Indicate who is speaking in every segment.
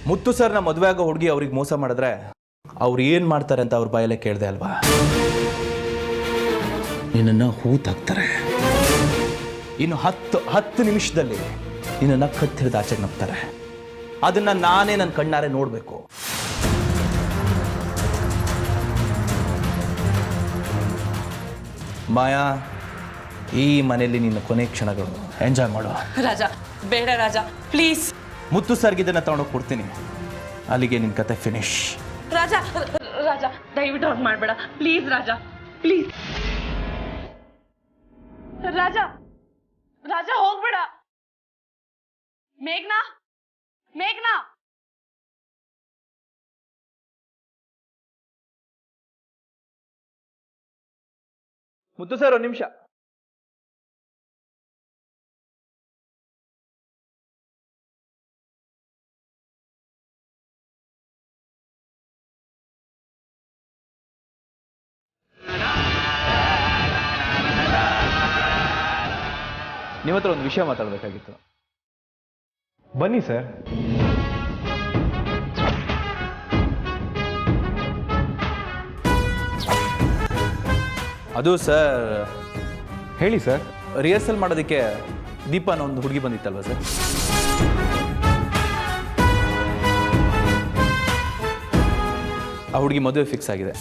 Speaker 1: ಮುತ್ತು ಸರ್ನ ಮದುವೆ ಆಗೋ ಹುಡುಗಿ ಅವ್ರಿಗೆ ಮೋಸ ಮಾಡಿದ್ರೆ ಅವ್ರು ಏನು ಮಾಡ್ತಾರೆ ಅಂತ ಅವ್ರ ಬಾಯಲ್ಲೇ ಕೇಳಿದೆ ಅಲ್ವಾ? ನಿನ್ನನ್ನು ಹೂತಾಕ್ತಾರೆ. ಇನ್ನು 10 ನಿಮಿಷದಲ್ಲಿ ನಿನ್ನನ್ನು ಕತ್ತಿರಿದ ಆಚೆಗೆ ನಗ್ತಾರೆ. ಅದನ್ನ ನಾನೇ ನನ್ನ ಕಣ್ಣಾರೆ ನೋಡಬೇಕು. ಮಾಯಾ, ಈ ಮನೆಯಲ್ಲಿ ನಿನ್ನ ಕೊನೆ ಕ್ಷಣಗಳು ಎಂಜಾಯ್ ಮಾಡು.
Speaker 2: ರಾಜ ಬೇಡ ರಾಜ, ಪ್ಲೀಸ್.
Speaker 1: ಮುತ್ತು ಸರ್ಗೆ ಇದನ್ನ ತಗೊಂಡೋಗಿ ಕೊಡ್ತೀನಿ. ಅಲ್ಲಿಗೆ ನಿನ್ನ ಕತೆ ಫಿನಿಶ್.
Speaker 2: ರಾಜ ರಾಜ ದಯವಿಟ್ಟು ಅವ್ರು ಮಾಡಬೇಡ ಪ್ಲೀಸ್ ರಾಜ, ಪ್ಲೀಸ್. ರಾಜ ರಾಜ ಹೋಗ್ಬೇಡ. ಮೇಘ್ನಾ, ಮೇಘ್ನಾ.
Speaker 1: ಮುತ್ತು ಸರ್, ಒಂದು ನಿಮಿಷ. ನಿಮ್ಮ ಹತ್ರ ಒಂದು ವಿಷಯ ಮಾತಾಡಬೇಕಾಗಿತ್ತು.
Speaker 3: ಬನ್ನಿ ಸರ್.
Speaker 1: ಅದು ಸರ್,
Speaker 3: ಹೇಳಿ ಸರ್.
Speaker 1: ರಿಹರ್ಸಲ್ ಮಾಡೋದಕ್ಕೆ ದೀಪ ಅನ್ನೋ ಒಂದು ಹುಡುಗಿ ಬಂದಿತ್ತಲ್ವ ಸರ್? ಆ ಹುಡುಗಿ ಮದುವೆ ಫಿಕ್ಸ್ ಆಗಿದೆ.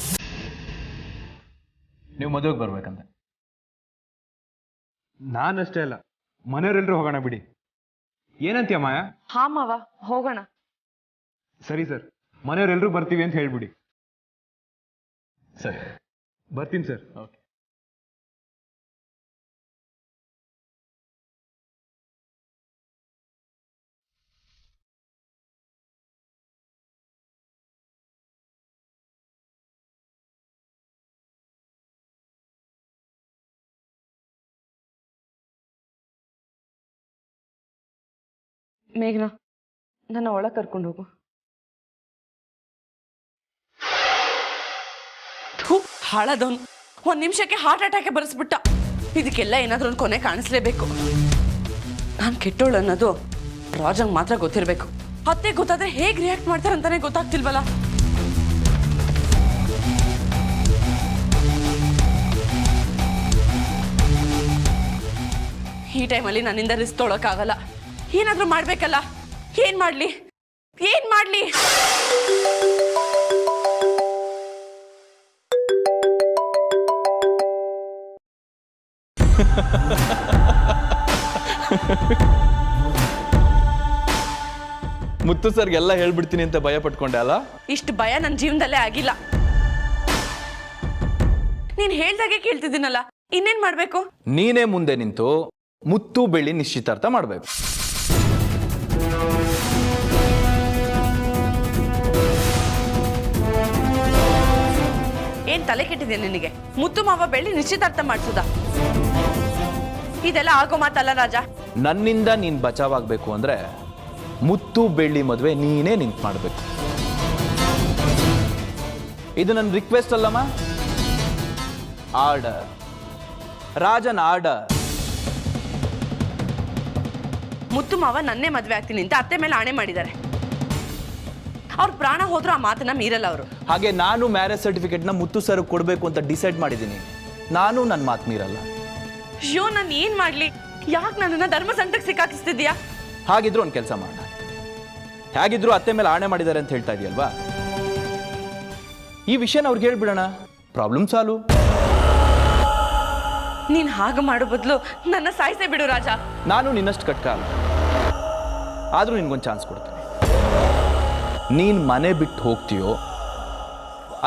Speaker 1: ನೀವು ಮದುವೆಗೆ ಬರ್ಬೇಕಂತ.
Speaker 3: ನಾನಷ್ಟೇ ಅಲ್ಲ, ಮನೆಯವರೆಲ್ಲರೂ ಹೋಗೋಣ ಬಿಡಿ. ಏನಂತೀಯ ಮಾಯಾ?
Speaker 2: ಹಾ ಮಾವ, ಹೋಗೋಣ.
Speaker 3: ಸರಿ ಸರ್, ಮನೆಯವರೆಲ್ಲರೂ ಬರ್ತೀವಿ ಅಂತ ಹೇಳ್ಬಿಡಿ.
Speaker 1: ಸರಿ,
Speaker 3: ಬರ್ತೀನಿ ಸರ್.
Speaker 1: ಓಕೆ.
Speaker 2: ಮೇಘ್ನಾ, ನನ್ನ ಒಳಗೆ ಕರ್ಕೊಂಡು ಹೋಗು. ಹಾಳದವನು ಒಂದ್ ನಿಮಿಷಕ್ಕೆ ಹಾರ್ಟ್ ಅಟ್ಯಾಕ್ ಬರೆಸ್ಬಿಟ್ಟ. ಇದಕ್ಕೆಲ್ಲ ಏನಾದ್ರೂ ಒಂದು ಕೊನೆ ಕಾಣಿಸ್ಲೇಬೇಕು. ನಾನು ಕೆಟ್ಟೋಳು ಅನ್ನೋದು ರಾಜಂಗ್ ಮಾತ್ರ ಗೊತ್ತಿರ್ಬೇಕು. ಅತ್ತೆ ಗೊತ್ತಾದ್ರೆ ಹೇಗ್ ರಿಯಾಕ್ಟ್ ಮಾಡ್ತಾರಂತಾನೆ ಗೊತ್ತಾಗ್ತಿಲ್ವಲ್ಲ. ಈ ಟೈಮಲ್ಲಿ ನನ್ನಿಂದ ರಿಸ್ಕ್ ತೊಗೊಳಕ್ಕಾಗಲ್ಲ. ಏನಾದ್ರೂ ಮಾಡ್ಬೇಕಲ್ಲ. ಏನ್ ಮಾಡ್ಲಿ?
Speaker 1: ಮುತ್ತು ಸರ್ಗೆಲ್ಲ ಹೇಳ್ಬಿಡ್ತೀನಿ ಅಂತ ಭಯ ಪಟ್ಕೊಂಡೆ ಅಲ್ಲ?
Speaker 2: ಇಷ್ಟು ಭಯ ನನ್ನ ಜೀವನದಲ್ಲೇ ಆಗಿಲ್ಲ. ನೀನ್ ಹೇಳ್ದಾಗೆ ಕೇಳ್ತಿದ್ದೀನಲ್ಲ, ಇನ್ನೇನ್ ಮಾಡ್ಬೇಕು?
Speaker 1: ನೀನೇ ಮುಂದೆ ನಿಂತು ಮುತ್ತು ಬೆಳ್ಳಿ ನಿಶ್ಚಿತಾರ್ಥ ಮಾಡ್ಬೇಕು.
Speaker 2: ಏನ್ ತಲೆ ಕೆಟ್ಟಿದೆ ನಿನಗೆ? ಮುತ್ತು ಮಾವ ಬೆಳ್ಳಿ ನಿಶ್ಚಿತಾರ್ಥ ಮಾಡ್ಸೋದ? ಇದೆಲ್ಲ ಆಗೋ ಮಾತಲ್ಲ ರಾಜ.
Speaker 1: ನನ್ನಿಂದ ನೀನ್ ಬಚಾವಾಗಬೇಕು ಅಂದ್ರೆ ಮುತ್ತು ಬೆಳ್ಳಿ ಮದುವೆ ನೀನೇ ನಿಂತು ಮಾಡಬೇಕು. ಇದು ನನ್ನ ರಿಕ್ವೆಸ್ಟ್ ಅಲ್ಲಮ್ಮ, ಆರ್ಡರ್. ರಾಜನ್ ಆರ್ಡರ್.
Speaker 2: ಮುತ್ತು ಮಾವ ನನ್ನೇ ಮದ್ವೆ ಆಗ್ತೀನಿ ಅಂತ ಅತ್ತೆ ಮೇಲೆ ಆಣೆ ಮಾಡಿದ್ದಾರೆ. ಅವ್ರ ಪ್ರಾಣ ಹೋದ್ರೂ ಆ ಮಾತನ್ನ ಮೀರಲ್ಲ ಅವರು.
Speaker 1: ಹಾಗೆ ನಾನು ಮ್ಯಾರೇಜ್ ಸರ್ಟಿಫಿಕೇಟ್ನ ಮುತ್ತು ಸರ್ ಕೊಡಬೇಕು ಅಂತ ಡಿಸೈಡ್ ಮಾಡಿದ್ದೀನಿ. ನಾನು ನನ್ನ ಮಾತು ಮೀರಲ್ಲ.
Speaker 2: ಅಯ್ಯೋ, ನಾನು ಏನ್ ಮಾಡ್ಲಿ? ಯಾಕೆ ನನ್ನನ್ನ ಧರ್ಮ ಸಂಕಟಕ್ಕೆ ಸಿಕ್ಕಾಕಿಸ್ತಿದ್ಯಾ?
Speaker 1: ಹಾಗಿದ್ರು ಒಂದು ಕೆಲಸ ಮಾಡೋಣ. ಹೇಗಿದ್ರು ಅತ್ತೆ ಮೇಲೆ ಆಣೆ ಮಾಡಿದ್ದಾರೆ ಅಂತ ಹೇಳ್ತಾ ಇದೆಯಲ್ವಾ, ಈ ವಿಷಯನ ಅವ್ರಿಗೆ ಹೇಳ್ಬಿಡೋಣ. Problem solve.
Speaker 2: ನೀನ್ ಹಾಗೆ ಮಾಡೋ ಬದಲು ನನ್ನ ಸಾಯಿಸೇ ಬಿಡು ರಾಜ.
Speaker 1: ನಾನು ನಿನ್ನಷ್ಟು ಕಟ್ಕ ಅಲ್ಲ, ಆದ್ರೂ ನಿನ್ಗೊಂದು ಚಾನ್ಸ್ ಕೊಡ್ತೀನಿ. ನೀನ್ ಮನೆ ಬಿಟ್ಟು ಹೋಗ್ತೀಯೋ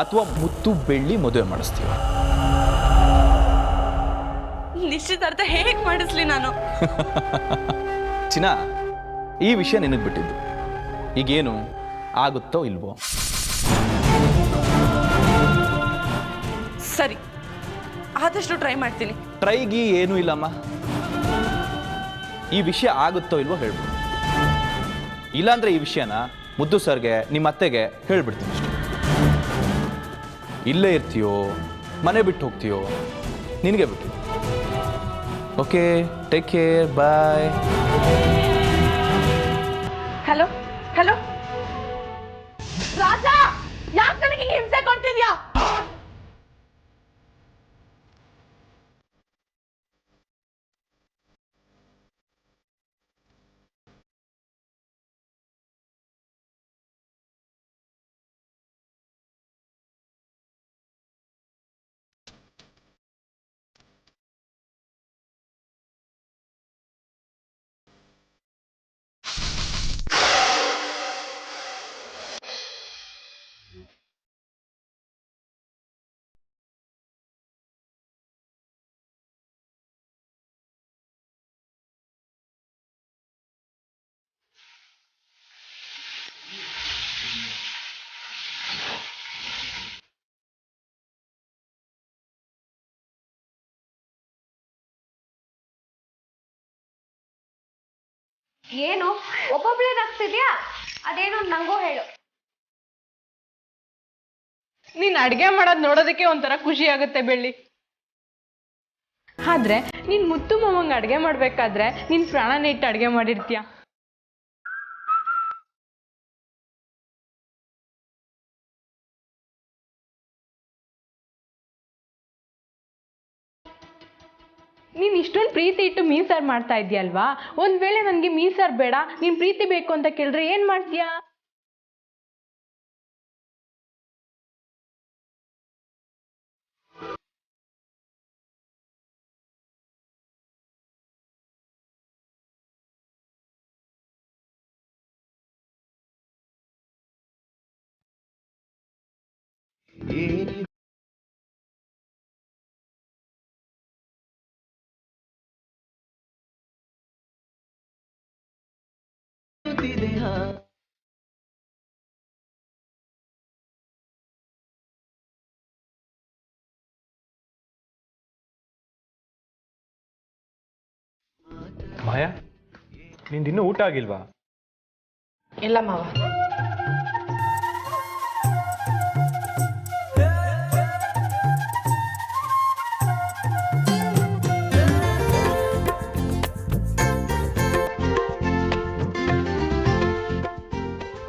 Speaker 1: ಅಥವಾ ಮುತ್ತು ಬೆಳ್ಳಿ ಮದುವೆ ಮಾಡಿಸ್ತೀಯೋ?
Speaker 2: ನಿಶ್ಚಿತಾರ್ಥ ಹೇಗ್ ಮಾಡಿಸ್ಲಿ ನಾನು?
Speaker 1: ಚಿನ್ನ, ಈ ವಿಷಯ ನಿನಗೆ ಬಿಟ್ಟಿದ್ದು. ಈಗೇನು ಆಗುತ್ತೋ ಇಲ್ವೋ?
Speaker 2: ಸರಿ, ಆದಷ್ಟು ಟ್ರೈ ಮಾಡ್ತೀನಿ.
Speaker 1: ಟ್ರೈಗಿ ಏನೂ ಇಲ್ಲಮ್ಮ. ಈ ವಿಷಯ ಆಗುತ್ತೋ ಇಲ್ವೋ ಹೇಳ್ಬಿಡು. ಇಲ್ಲಾಂದ್ರೆ ಈ ವಿಷಯನ ಮುದ್ದು ಸರ್ಗೆ, ನಿಮ್ಮ ಅತ್ತೆಗೆ ಹೇಳ್ಬಿಡ್ತೀನಿ ಅಷ್ಟೇ. ಇಲ್ಲೇ ಇರ್ತೀಯೋ ಮನೆ ಬಿಟ್ಟು ಹೋಗ್ತೀಯೋ ನಿನಗೆ ಬಿಟ್ಟು. ಓಕೆ, ಟೇಕ್ ಕೇರ್, ಬಾಯ್.
Speaker 2: ಹಲೋ ಹಲೋ ರಾಜ ಯಾಕೆ ನನಗೆ ಹಿಂಸೆ ಕೊಡ್ತಿದ್ಯಾ?
Speaker 4: ಏನು ಒಬ್ಬೊಬ್ಳೆ ನಗ್ತಿದ್ಯಾ? ಅದೇನು ನಂಗೂ ಹೇಳು.
Speaker 5: ನೀನ್ ಅಡ್ಗೆ ಮಾಡೋದ್ ನೋಡೋದಕ್ಕೆ ಒಂಥರ ಖುಷಿ ಆಗುತ್ತೆ ಬೆಳ್ಳಿ. ಆದ್ರೆ ನೀನ್ ಮುತ್ತು ಮಾವಂಗ್ ಅಡ್ಗೆ ಮಾಡ್ಬೇಕಾದ್ರೆ ನೀನ್ ಪ್ರಾಣನ ಇಟ್ಟು ಅಡ್ಗೆ ಮಾಡಿರ್ತೀಯ. ನೀನ್ ಇಷ್ಟೊಂದು ಪ್ರೀತಿ ಇಟ್ಟು ಮೀನ್ ಸಾರು ಮಾಡ್ತಾ ಇದೀಯಲ್ವಾ? ಒಂದ್ ವೇಳೆ ನನ್ಗೆ ಮೀನ್ ಸಾರು ಬೇಡ, ನೀನ್ ಪ್ರೀತಿ ಬೇಕು ಅಂತ ಕೇಳಿದ್ರೆ ಏನ್ ಮಾಡ್ತೀಯಾ?
Speaker 3: ಮಾಯಾ, ನಿಂದಿನ್ನೂ ಊಟ ಆಗಿಲ್ವಾ?
Speaker 5: ಇಲ್ಲ ಮಾವ.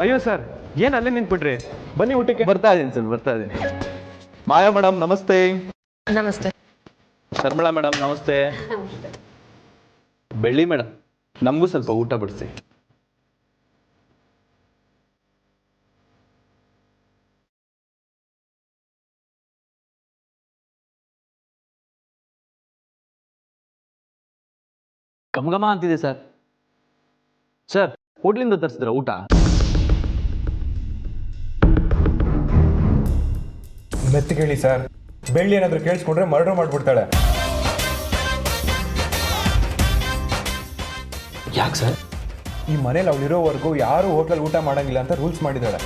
Speaker 3: ಅಯ್ಯೋ ಸರ್, ಏನ್ ಅಲ್ಲೇ ನಿಂತ್ಬಿಟ್ರಿ? ಬನ್ನಿ ಊಟಕ್ಕೆ.
Speaker 1: ಬರ್ತಾ ಇದ್ದೀನಿ ಸರ್, ಬರ್ತಾ ಇದ್ದೀನಿ. ಮಾಯಾ ಮೇಡಮ್ ನಮಸ್ತೆ.
Speaker 5: ನಮಸ್ತೆ.
Speaker 1: ಶರ್ಮಿಳಾ ಮೇಡಮ್ ನಮಸ್ತೆ. ಬೆಳ್ಳಿ ಮೇಡಮ್ ನಮಗೂ ಸ್ವಲ್ಪ ಊಟ ಬಿಡಿಸಿ. ಘಮ ಅಂತಿದೆ ಸರ್. ಸರ್ ಹೋಟ್ಲಿಂದ ತರಿಸಿದ್ರ ಊಟ?
Speaker 3: ಮೆತ್ತಿಗೆ ಹೇಳಿ ಸರ್, ಬೆಳ್ಳಿ ಏನಾದರೂ ಕೇಳಿಸ್ಕೊಂಡ್ರೆ ಮರ್ಡರ್ ಮಾಡ್ಬಿಡ್ತಾಳೆ.
Speaker 1: ಯಾಕೆ ಸರ್?
Speaker 3: ಈ ಮನೇಲಿ ಅವಳಿರೋವರೆಗೂ ಯಾರು ಹೋಟ್ಲಲ್ಲಿ ಊಟ ಮಾಡಂಗಿಲ್ಲ ಅಂತ ರೂಲ್ಸ್ ಮಾಡಿದ್ದಾಳೆ.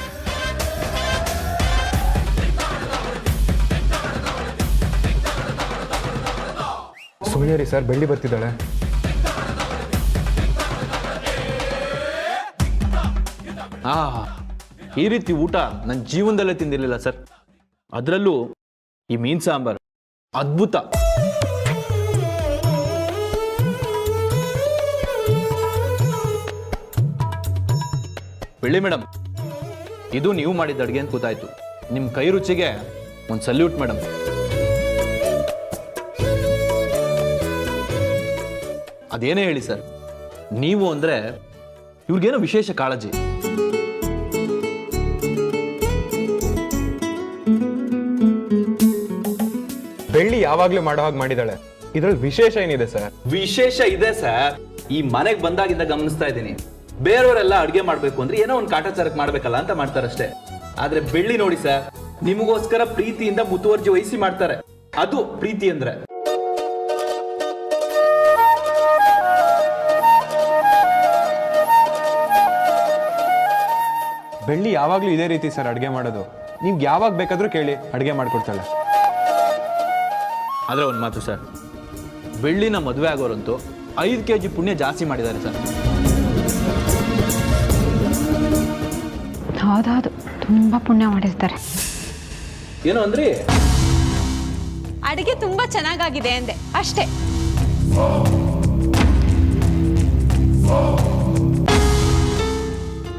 Speaker 3: ಸುಳ್ಯರಿ ಸರ್, ಬೆಳ್ಳಿ ಬರ್ತಿದ್ದಾಳೆ.
Speaker 1: ಈ ರೀತಿ ಊಟ ನನ್ನ ಜೀವನದಲ್ಲೇ ತಿಂದಿರಲಿಲ್ಲ ಸರ್. ಅದರಲ್ಲೂ ಈ ಮೀನ್ ಸಾಂಬಾರ್ ಅದ್ಭುತ. ಬೆಳ್ಳಿ ಮೇಡಮ್, ಇದು ನೀವು ಮಾಡಿದ ಅಡುಗೆ ಅಂತ ಗೊತ್ತಾಯ್ತು. ನಿಮ್ಮ ಕೈ ರುಚಿಗೆ ಒಂದು ಸಲ್ಯೂಟ್ ಮೇಡಮ್. ಅದೇನೇ ಹೇಳಿ ಸರ್, ನೀವು ಅಂದರೆ ಇವ್ರಿಗೇನೋ ವಿಶೇಷ ಕಾಳಜಿ.
Speaker 3: ಬೆಳ್ಳಿ ಯಾವಾಗ್ಲೂ ಮಾಡೋ ಹಾಗೆ ಮಾಡಿದಾಳೆ. ಇದ್ರಲ್ಲಿ ವಿಶೇಷ ಏನಿದೆ ಸರ್?
Speaker 1: ವಿಶೇಷ ಇದೆ ಸರ್. ಈ ಮನೆಗೆ ಬಂದಾಗಿಂದ ಗಮನಿಸ್ತಾ ಇದ್ದೀನಿ, ಬೇರೆಯವರೆಲ್ಲ ಅಡುಗೆ ಮಾಡಬೇಕು ಅಂದ್ರೆ ಏನೋ ಒಂದು ಕಾಟಾಚಾರಕ್ಕೆ ಮಾಡ್ಬೇಕಲ್ಲ ಅಂತ ಮಾಡ್ತಾರಷ್ಟೇ. ಆದ್ರೆ ಬೆಳ್ಳಿ ನೋಡಿ ಸರ್, ನಿಮಗೋಸ್ಕರ ಪ್ರೀತಿಯಿಂದ ಮುತುವರ್ಜಿ ವಹಿಸಿ ಮಾಡ್ತಾರೆ. ಅದು ಪ್ರೀತಿ ಅಂದ್ರೆ.
Speaker 3: ಬೆಳ್ಳಿ ಯಾವಾಗ್ಲೂ ಇದೇ ರೀತಿ ಸರ್ ಅಡುಗೆ ಮಾಡೋದು. ನಿಮ್ಗೆ ಯಾವಾಗ ಬೇಕಾದ್ರೂ ಕೇಳಿ, ಅಡುಗೆ ಮಾಡ್ಕೊಡ್ತಾಳೆ.
Speaker 1: ಆದ್ರೆ ಒಂದು ಮಾತು ಸರ್, ಬೆಳ್ಳಿನ ಮದುವೆ ಆಗೋರಂತೂ 5 kg ಪುಣ್ಯ ಜಾಸ್ತಿ ಮಾಡಿದ್ದಾರೆ ಸರ್.
Speaker 4: ಹೌದೌದು, ತುಂಬಾ ಪುಣ್ಯ ಮಾಡಿರ್ತಾರೆ.
Speaker 1: ಏನು ಅಂದ್ರಿ?
Speaker 4: ಅಡಿಗೆ ತುಂಬಾ ಚೆನ್ನಾಗಾಗಿದೆ ಅಂದೆ ಅಷ್ಟೇ.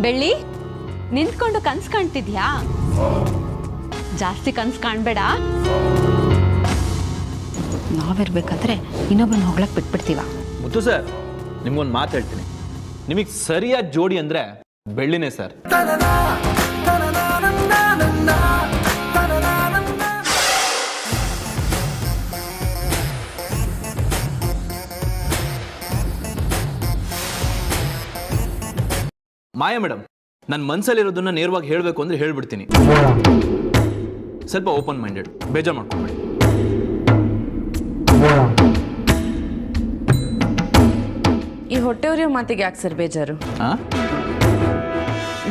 Speaker 4: ಬೆಳ್ಳಿ, ನಿಂತ್ಕೊಂಡು ಕನ್ಸ್ ಕಾಣ್ತಿದ್ಯಾ? ಜಾಸ್ತಿ ಕನ್ಸ್ ಕಾಣ್ಬೇಡ. ನಾವಿರ್ಬೇಕಾದ್ರೆ ಇನ್ನೊಬ್ಬರನ್ನ ಹೋಗ್ಲಕ್ ಬಿಟ್ಬಿಡ್ತೀವ.
Speaker 1: ಮುತ್ತು ಸರ್, ನಿಮ್ಗೊಂದು ಮಾತು ಹೇಳ್ತೀನಿ. ನಿಮಗೆ ಸರಿಯಾದ ಜೋಡಿ ಅಂದ್ರೆ ಬೆಳ್ಳಿನೇ ಸರ್. ಮಾಯಾ ಮೇಡಮ್, ನನ್ನ ಮನಸ್ಸಲ್ಲಿರೋದನ್ನ ನೇರವಾಗಿ ಹೇಳಬೇಕು ಅಂದ್ರೆ ಹೇಳ್ಬಿಡ್ತೀನಿ. ಸ್ವಲ್ಪ ಓಪನ್ ಮೈಂಡೆಡ್, ಬೇಜಾರು ಮಾಡ್ಕೊಂಬೇಡಿ.
Speaker 2: ಈ ಹೊಟ್ಟೆವ್ರಿಯೋ ಮಾತಿಗೆ ಯಾಕೆ ಸರ್ ಬೇಜಾರು?
Speaker 1: ಹಾ,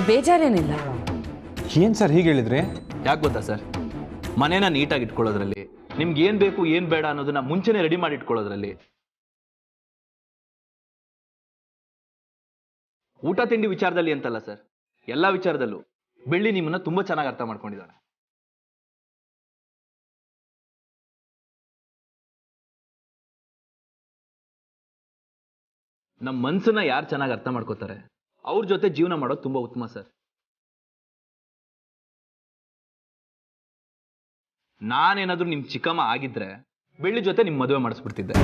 Speaker 2: ಬೇಜಾರೇನಿಲ್ಲ.
Speaker 3: ಏನು ಸರ್ ಹೀಗೆ ಹೇಳಿದ್ರಿ?
Speaker 1: ಯಾಕೆ ಗೊತ್ತಾ ಸರ್, ಮನೇನ ನೀಟಾಗಿ ಇಟ್ಕೊಳ್ಳೋದ್ರಲ್ಲಿ, ನಿಮ್ಗೆ ಏನ್ ಬೇಕು ಏನ್ ಬೇಡ ಅನ್ನೋದನ್ನ ಮುಂಚೆನೆ ರೆಡಿ ಮಾಡಿ ಇಟ್ಕೊಳ್ಳೋದ್ರಲ್ಲಿ, ಊಟ ತಿಂಡಿ ವಿಚಾರದಲ್ಲಿ ಅಂತಲ್ಲ ಸರ್, ಎಲ್ಲಾ ವಿಚಾರದಲ್ಲೂ ಬೆಳ್ಳಿ ನಿಮ್ಮನ್ನ ತುಂಬಾ ಚೆನ್ನಾಗಿ ಅರ್ಥ ಮಾಡ್ಕೊಂಡಿದ್ದಾಳೆ. ನಮ್ಮ ಮನ್ಸನ್ನ ಯಾರು ಚೆನ್ನಾಗಿ ಅರ್ಥ ಮಾಡ್ಕೋತಾರೆ ಅವ್ರ ಜೊತೆ ಜೀವನ ಮಾಡೋದು ತುಂಬಾ ಉತ್ತಮ ಸರ್. ನಾನೇನಾದ್ರೂ ನಿಮ್ ಚಿಕ್ಕಮ್ಮ ಆಗಿದ್ರೆ ಬೆಳ್ಳಿ ಜೊತೆ ನಿಮ್ ಮದುವೆ ಮಾಡಿಸ್ಬಿಡ್ತಿದ್ದೆ.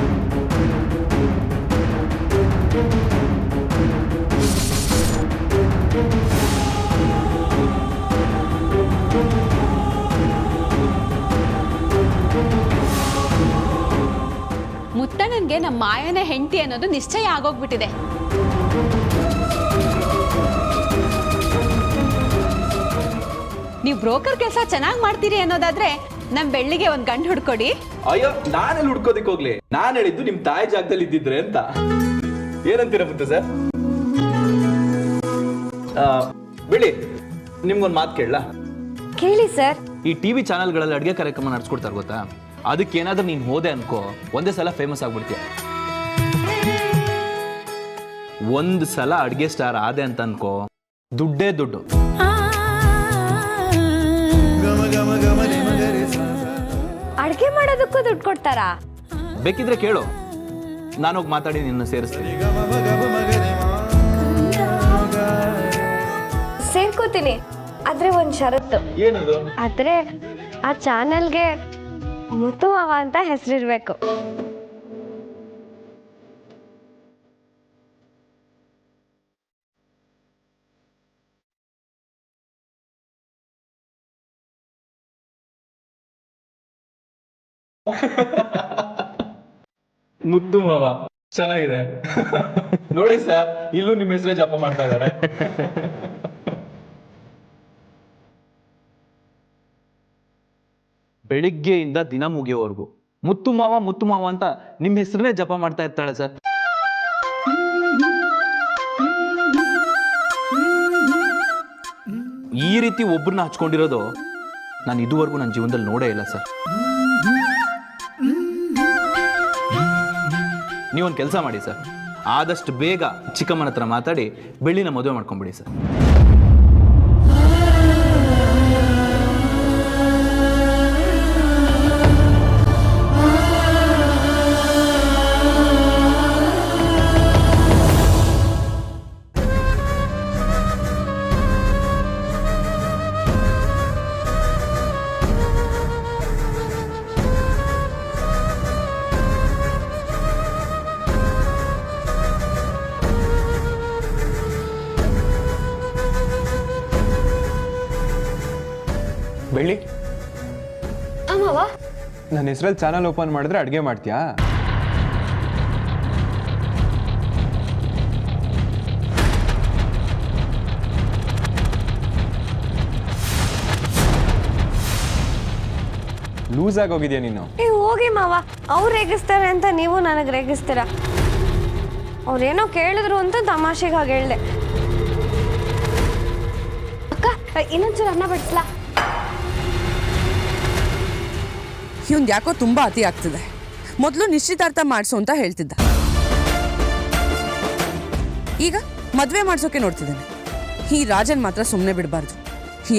Speaker 4: ಮುತ್ತಣ್ಣನ್ಗೆ ನಮ್ಮ ಮಾಯನ ಹೆಂಡತಿ ಅನ್ನೋದು ನಿಶ್ಚಯ ಆಗೋಗ್ಬಿಟ್ಟಿದೆ. ನೀವು ಬ್ರೋಕರ್ ಕೆಲಸ ಚೆನ್ನಾಗಿ ಮಾಡ್ತೀರಿ ಅನ್ನೋದಾದ್ರೆ ನಮ್ ಬೆಳ್ಳಿಗೆ ಒಂದ್ ಗಂಡು ಹುಡ್ಕೊಡಿ.
Speaker 1: ಅಯ್ಯೋ, ನಾನೆಲ್ಲಿ ಹುಡ್ಕೋದಿಕ್ ಹೋಗ್ಲಿ, ನಾನ್ ಹೇಳಿದ್ದು ನಿಮ್ ತಾಯಿ ಜಾಗದಲ್ಲಿ ಇದ್ದಿದ್ರೆ ಅಂತ. ಏನಂತೀರ ಮುತ್ತು ಸರ್? ಬೆಳ್ಳಿ, ನಿಮ್ಗೊಂದ್ ಮಾತು ಕೇಳಲ್ಲ?
Speaker 4: ಕೇಳಿ ಸರ್.
Speaker 1: ಈ ಟಿವಿ ಚಾನೆಲ್ಗಳಲ್ಲಿ ಅಡುಗೆ ಕಾರ್ಯಕ್ರಮ ನಡೆಸ್ಕೊಡ್ತಾರೆ ಗೊತ್ತಾ? ಅದಕ್ಕೇನಾದ್ರೂ ನೀನ್ ಹೋದೆ ಅನ್ಕೋ, ಒಂದೇ ಸಲ ಫೇಮಸ್ ಆಗ್ಬಿಡ್ತೀಯ. ಒಂದ್ ಸಲ ಅಡ್ಗೆ ಸ್ಟಾರ್ ಆದೆ ಅಂತ ಅನ್ಕೋ, ದುಡ್ಡೇ ದುಡ್ಡು.
Speaker 4: ಅಡ್ಗೆ ಮಾಡೋದಕ್ಕೂ ದುಡ್ಡು ಕೊಡ್ತಾರಾ?
Speaker 1: ಬೇಕಿದ್ರೆ ಕೇಳು, ನಾನೋಗಿ ಮಾತಾಡಿ ನಿನ್ನ ಸೇರಿಸ್ತೀನಿ.
Speaker 6: ಸೇರ್ಕೋತೀನಿ, ಆದ್ರೆ ಒಂದ್ ಷರತ್ತು.
Speaker 1: ಏನದು?
Speaker 6: ಆದ್ರೆ ಆ ಚಾನೆಲ್ಗೆ ಮುತ್ತು ಮಾವ ಅಂತ ಹೆಸರಿರ್ಬೇಕು.
Speaker 1: ಮುದ್ದು ಮಾವ ಚೆನ್ನಾಗಿದೆ ನೋಡಿ ಸರ್, ಇಲ್ಲೂ ನಿಮ್ಮ ಹೆಸರೇ ಜಪ ಮಾಡ್ತಾ ಇದ್ದಾರೆ. ಬೆಳಿಗ್ಗೆಯಿಂದ ದಿನ ಮುಗಿಯೋವರೆಗೂ ಮುತ್ತು ಮಾವ ಅಂತ ನಿಮ್ಮ ಹೆಸರನ್ನೇ ಜಪ ಮಾಡ್ತಾ ಇರ್ತಾಳೆ ಸರ್. ಈ ರೀತಿ ಒಬ್ಬರನ್ನ ಹಚ್ಕೊಂಡಿರೋದು ನಾನು ಇದುವರೆಗೂ ನನ್ನ ಜೀವನದಲ್ಲಿ ನೋಡೇ ಇಲ್ಲ ಸರ್. ನೀವೊಂದು ಕೆಲಸ ಮಾಡಿ ಸರ್, ಆದಷ್ಟು ಬೇಗ ಚಿಕ್ಕಮ್ಮನ ಹತ್ರ ಮಾತಾಡಿ ಬೆಳ್ಳಿನ ಮದುವೆ ಮಾಡ್ಕೊಂಡ್ಬಿಡಿ ಸರ್.
Speaker 3: ಬೆಳ್ಳಿ,
Speaker 6: ಅಮ್ಮವ,
Speaker 3: ನನ್ನ ಹೆಸರಲ್ಲಿ ಚಾನಲ್ ಓಪನ್ ಮಾಡಿದ್ರೆ ಅಡುಗೆ ಮಾಡ್ತೀಯಾ? ಲೂಸ್ ಆಗೋಗಿದ್ಯಾ ನೀನು?
Speaker 6: ಹೋಗಿ ಮಾವ, ಅವ್ರು ರೇಗಿಸ್ತಾರೆ ಅಂತ ನೀವು ನನಗೆ ರೇಗಿಸ್ತೀರ. ಅವ್ರೇನೋ ಕೇಳಿದ್ರು ಅಂತ ತಮಾಷೆಗೆ ಹಾಗೆ ಹೇಳ್ದೆ. ಅಕ್ಕ, ಇನ್ನೊಂಚೂರು ಅನ್ನ ಬಡಿಸ್ಲಾ?
Speaker 2: ಇವ್ನು ಯಾಕೋ ತುಂಬಾ ಅತಿ ಆಗ್ತಿದೆ. ಮೊದಲು ನಿಶ್ಚಿತಾರ್ಥ ಮಾಡಿಸು ಅಂತ ಹೇಳ್ತಿದ್ದ, ಈಗ ಮದುವೆ ಮಾಡಿಸೋಕೆ ನೋಡ್ತಿದ್ದಾನೆ. ಈ ರಾಜನ್ ಮಾತ್ರ ಸುಮ್ಮನೆ ಬಿಡಬಾರ್ದು,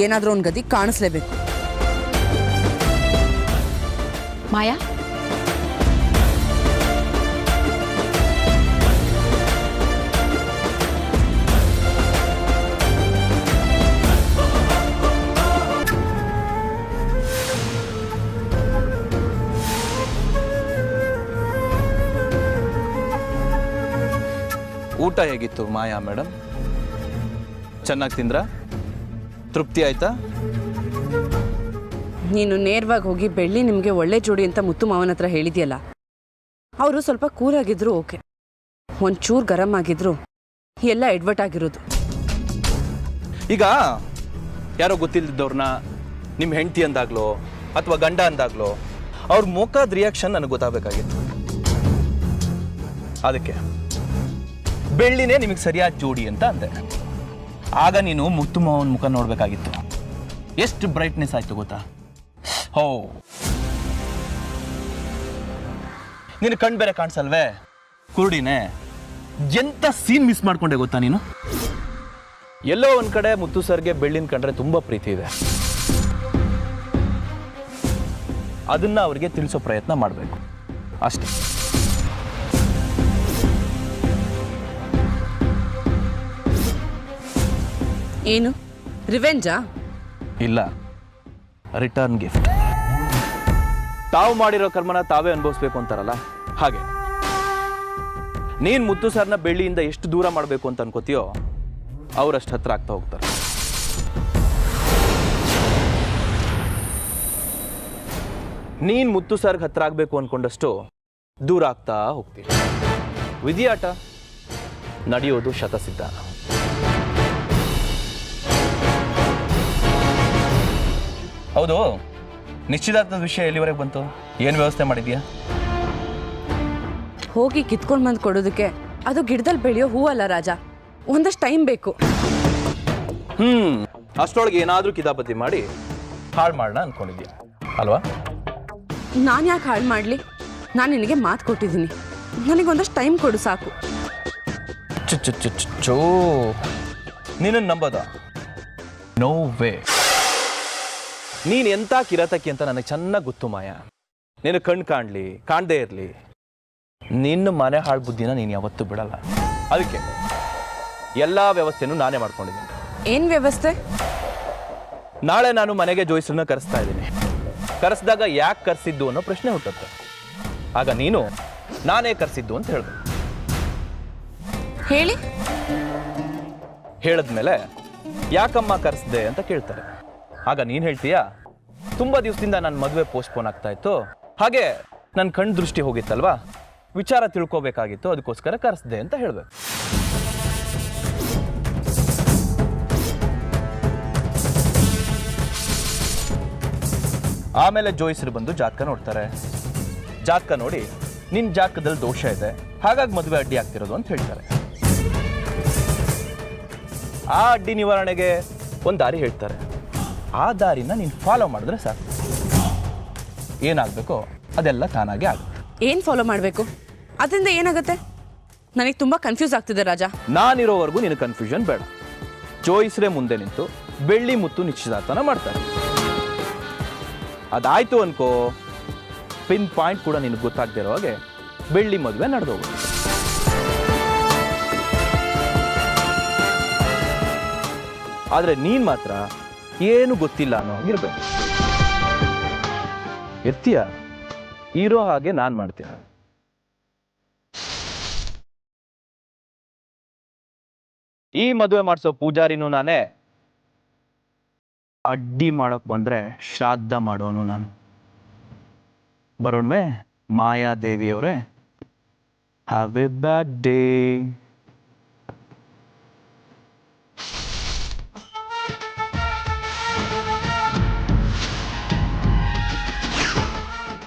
Speaker 2: ಏನಾದರೂ ಒಂದು ಗತಿ ಕಾಣಿಸ್ಲೇಬೇಕು.
Speaker 4: ಮಾಯಾ,
Speaker 1: ಊಟ ಹೇಗಿತ್ತು ಮಾಯಾ ಮೇಡಮ್? ಚೆನ್ನಾಗಿ ತಿಂದ್ರಾ? ತೃಪ್ತಿ ಆಯ್ತಾ?
Speaker 2: ನೀನು ನೇರವಾಗಿ ಹೋಗಿ ಬೆಳ್ಳಿ ನಿಮಗೆ ಒಳ್ಳೆ ಜೋಡಿ ಅಂತ ಮುತ್ತು ಮಾವನ ಹತ್ರ ಹೇಳಿದ್ಯಲ್ಲ, ಅವರು ಸ್ವಲ್ಪ ಕೂಲಾಗಿದ್ರು ಓಕೆ, ಒಂಚೂರು ಗರಂ ಆಗಿದ್ರು ಎಲ್ಲ ಎಡ್ವರ್ಟ್ ಆಗಿರೋದು.
Speaker 1: ಈಗ ಯಾರೋ ಗೊತ್ತಿಲ್ಲದವ್ರನ್ನ ನಿಮ್ಮ ಹೆಂಡತಿ ಅಂದಾಗ್ಲೋ ಅಥವಾ ಗಂಡ ಅಂದಾಗ್ಲೋ ಅವ್ರ ಮುಖದ ರಿಯಾಕ್ಷನ್ ನನಗೆ ಗೊತ್ತಾಗಬೇಕಾಗಿತ್ತು. ಅದಕ್ಕೆ ಬೆಳ್ಳಿನೇ ನಿಮಗೆ ಸರಿಯಾದ ಜೋಡಿ ಅಂತ ಅಂದೆ. ಆಗ ನೀನು ಮುತ್ತು ಮಾವನ ಮುಖ ನೋಡ್ಬೇಕಾಗಿತ್ತು. ಎಷ್ಟು ಬ್ರೈಟ್ನೆಸ್ ಆಯ್ತು ಗೊತ್ತಾ? ಹೋ, ನೀನು ಕಣ್ ಬೇರೆ ಕಾಣಿಸಲ್ವೇ, ಕುರುಡಿನೇ. ಎಂತ ಸೀನ್ ಮಿಸ್ ಮಾಡ್ಕೊಂಡೆ ಗೊತ್ತಾ ನೀನು? ಎಲ್ಲೋ ಒಂದ್ ಕಡೆ ಮುತ್ತು ಸರ್ಗೆ ಬೆಳ್ಳಿನ ಕಂಡ್ರೆ ತುಂಬಾ ಪ್ರೀತಿ ಇದೆ. ಅದನ್ನ ಅವ್ರಿಗೆ ತಿಳಿಸೋ ಪ್ರಯತ್ನ ಮಾಡಬೇಕು ಅಷ್ಟೇ.
Speaker 2: ಏನು ರಿವೆಂಜಾ?
Speaker 1: ಇಲ್ಲ, ರಿಟರ್ನ್ ಗಿಫ್ಟ್. ತಾವು ಮಾಡಿರೋ ಕರ್ಮನ ತಾವೇ ಅನುಭವಿಸ್ಬೇಕು ಅಂತಾರಲ್ಲ, ಹಾಗೆ ನೀನ್ ಮುತ್ತು ಸರ್ನ ಬೆಳ್ಳಿಯಿಂದ ಎಷ್ಟು ದೂರ ಮಾಡಬೇಕು ಅಂತ ಅನ್ಕೋತೀಯೋ ಅವರಷ್ಟು ಹತ್ರ ಆಗ್ತಾ ಹೋಗ್ತಾರೆ. ನೀನ್ ಮುತ್ತು ಸರ್ಗೆ ಹತ್ರ ಆಗ್ಬೇಕು ಅನ್ಕೊಂಡಷ್ಟು ದೂರ ಆಗ್ತಾ ಹೋಗ್ತೀವಿ. ವಿಧಿಯಾಟ ನಡೆಯೋದು ಶತಸಿದ್ಧ. ಹೌದು, ನಿಶ್ಚಿತಾರ್ಥದ ವಿಷಯ ಎಲ್ಲಿವರೆಗೆ ಬಂತು? ಏನು ವ್ಯವಸ್ಥೆ ಮಾಡಿದ್ಯಾ?
Speaker 2: ಹೋಗಿ ಕಿತ್ಕೊಂಡು ಬಂದು ಕೊಡೋದಕ್ಕೆ ಅದು ಗಿಡದಲ್ಲಿ ಬೆಳೆಯೋ ಹೂವಲ್ಲ ರಾಜ, ಒಂದಷ್ಟು ಟೈಮ್ ಬೇಕು.
Speaker 1: ಅಷ್ಟರೊಳಗೆ ಏನಾದರೂ ಕಿತಾಪತಿ ಮಾಡಿ ಹಾಳು ಮಾಡೋಣ ಅನ್ಕೊಂಡಿದ್ಯಾ ಅಲ್ವಾ?
Speaker 2: ನಾನು ಯಾಕೆ ಹಾಳು ಮಾಡಲಿ? ನಾನು ನಿನಗೆ ಮಾತು ಕೊಟ್ಟಿದ್ದೀನಿ, ನನಗೊಂದಷ್ಟು ಟೈಮ್ ಕೊಡು ಸಾಕು.
Speaker 1: ಚೋ ನೀನು ನಂಬೋದ? No way. ನೀನು ಎಂಥ ಕಿರಾತಕಿ ಅಂತ ನನಗೆ ಚೆನ್ನಾಗಿ ಗೊತ್ತು ಮಾಯಾ. ನೀನು ಕಣ್ಣು ಕಾಣಲಿ ಕಾಣದೇ ಇರಲಿ, ನಿನ್ನ ಮನೆ ಹಾಳು ಬುದ್ಧಿನ ನೀನು ಯಾವತ್ತೂ ಬಿಡಲ್ಲ. ಅದಕ್ಕೆ ಎಲ್ಲ ವ್ಯವಸ್ಥೆನೂ ನಾನೇ ಮಾಡ್ಕೊಂಡಿದ್ದೀನಿ.
Speaker 2: ಏನು ವ್ಯವಸ್ಥೆ?
Speaker 1: ನಾಳೆ ನಾನು ಮನೆಗೆ ಜೋಯಿಸನ್ನ ಕರೆಸ್ತಾ ಇದ್ದೀನಿ. ಕರೆಸಿದಾಗ ಯಾಕೆ ಕರೆಸಿದ್ದು ಅನ್ನೋ ಪ್ರಶ್ನೆ ಹುಟ್ಟುತ್ತೆ. ಆಗ ನೀನು ನಾನೇ ಕರೆಸಿದ್ದು ಅಂತ ಹೇಳ್ಬೇಕು.
Speaker 2: ಹೇಳಿ.
Speaker 1: ಹೇಳಿದ್ಮೇಲೆ ಯಾಕಮ್ಮ ಕರೆಸ್ದೆ ಅಂತ ಕೇಳ್ತಾರೆ. ಆಗ ನೀನು ಹೇಳ್ತೀಯಾ, ತುಂಬ ದಿವಸದಿಂದ ನನ್ನ ಮದುವೆ ಪೋಸ್ಟ್ಪೋನ್ ಆಗ್ತಾ ಇತ್ತು, ಹಾಗೆ ನನ್ನ ಕಣ್ಣು ದೃಷ್ಟಿ ಹೋಗಿತ್ತಲ್ವಾ, ವಿಚಾರ ತಿಳ್ಕೊಬೇಕಾಗಿತ್ತು, ಅದಕ್ಕೋಸ್ಕರ ಕರೆಸ್ದೆ ಅಂತ ಹೇಳ್ಬೇಕು. ಆಮೇಲೆ ಜೋಯಿಸರು ಬಂದು ಜಾತಕ ನೋಡ್ತಾರೆ. ಜಾತಕ ನೋಡಿ ನಿನ್ನ ಜಾತಕದಲ್ಲಿ ದೋಷ ಇದೆ, ಹಾಗಾಗಿ ಮದುವೆ ಅಡ್ಡಿ ಆಗ್ತಿರೋದು ಅಂತ ಹೇಳ್ತಾರೆ. ಆ ಅಡ್ಡಿ ನಿವಾರಣೆಗೆ ಒಂದು ದಾರಿ ಹೇಳ್ತಾರೆ. ಆ ದಾರಿನ ನೀನು ಫಾಲೋ ಮಾಡಿದ್ರೆ ಸಾಕು, ಏನಾಗಬೇಕೋ ಅದೆಲ್ಲ ತಾನಾಗೆ ಆಗುತ್ತೆ.
Speaker 2: ಏನು ಫಾಲೋ ಮಾಡಬೇಕು? ಅದರಿಂದ ಏನಾಗುತ್ತೆ? ನನಗೆ ತುಂಬ ಕನ್ಫ್ಯೂಸ್ ಆಗ್ತಿದೆ ರಾಜ.
Speaker 1: ನಾನಿರೋವರೆಗೂ ನಿನ್ನ ಕನ್ಫ್ಯೂಷನ್ ಬೇಡ. ಜೋಯಿಸ್ರೆ ಮುಂದೆ ನಿಂತು ಬೆಳ್ಳಿ ಮುತ್ತು ನಿಶ್ಚಿತಾರ್ಥನ ಮಾಡ್ತಾರೆ. ಅದಾಯ್ತು ಅನ್ಕೋ, ಪಿನ್ ಪಾಯಿಂಟ್ ಕೂಡ ನಿನಗೆ ಗೊತ್ತಾಗದೇ ಇರೋ ಹಾಗೆ ಬೆಳ್ಳಿ ಮದುವೆ ನಡೆದೋಗುತ್ತೆ. ಆದರೆ ನೀನು ಮಾತ್ರ ಏನು ಗೊತ್ತಿಲ್ಲ ಅನ್ನೋ ಹಾಗಿರ್ಬೇಕು. ಎತ್ತೀಯ ಇರೋ ಹಾಗೆ ನಾನು ಮಾಡ್ತೀನಿ. ಈ ಮದುವೆ ಮಾಡಿಸೋ ಪೂಜಾರಿನೂ ನಾನೇ, ಅಡ್ಡಿ ಮಾಡೋಕ್ ಬಂದ್ರೆ ಶ್ರಾದ್ದ ಮಾಡೋನು ನಾನು. ಬರೋಣ್ಮೆ ಮಾಯಾದೇವಿಯವರೇ, ಹ್ಯಾವ್ ಎ ಬ್ಯಾಡ್ ಡೇ.